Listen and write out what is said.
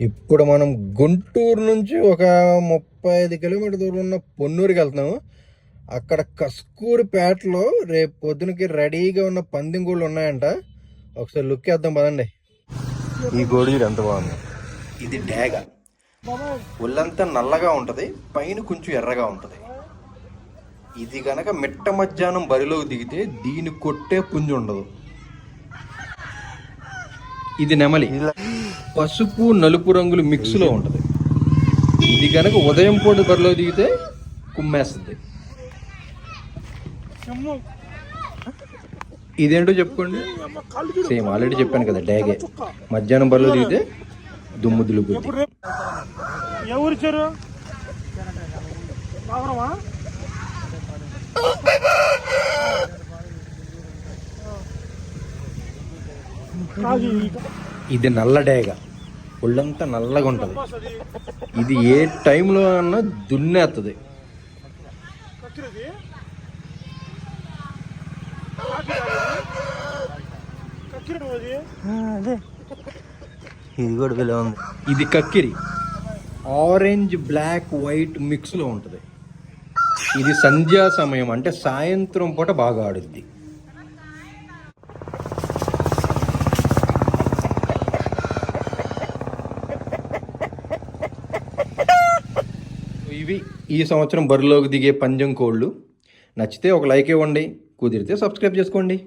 ఇప్పుడు మనం గుంటూరు నుంచి ఒక 35 కిలోమీటర్ దూరం ఉన్న పొన్నూరుకి వెళ్తున్నాము. అక్కడ కస్కూరిపేటలో రేపు పొద్దునకి రెడీగా ఉన్న పందింగోళ్ళు ఉన్నాయంట. ఒకసారి లుక్ వేద్దాం పదండి. ఈ గోడి ఎంత బాగుంది. ఇది డేగ, ఒళ్ళంతా నల్లగా ఉంటుంది, పైన కొంచెం ఎర్రగా ఉంటుంది. ఇది గనక మిట్ట మధ్యాహ్నం బరిలోకి దిగితే దీన్ని కొట్టే పుంజు ఉండదు. ఇది నెమలి, పసుపు నలుపు రంగులు మిక్స్లో ఉంటుంది. ఇది కనుక ఉదయం పూట బరిలో దిగితే కుమ్మేస్తుంది. ఇదేంటో చెప్పుకోండి. సేమ్ ఆల్రెడీ చెప్పాను కదా, డేగే. మధ్యాహ్నం బరిలో దిగితే దుమ్ము దులుపుద్ది. ఇది నల్ల డేగ, ఒళ్ళంతా నల్లగా ఉంటుంది. ఇది ఏ టైంలో అన్నా దున్నేస్తుంది. ఇది కక్కిరి, ఆరెంజ్ బ్లాక్ వైట్ మిక్స్లో ఉంటుంది. ఇది సంధ్యా సమయం అంటే సాయంత్రం పూట బాగా ఆడుద్ది. ఇవి ఈ సంవత్సరం బరిలోకి దిగే పందెం కోళ్ళు. నచ్చితే ఒక లైక్ ఇవ్వండి, కుదిరితే సబ్స్క్రైబ్ చేసుకోండి.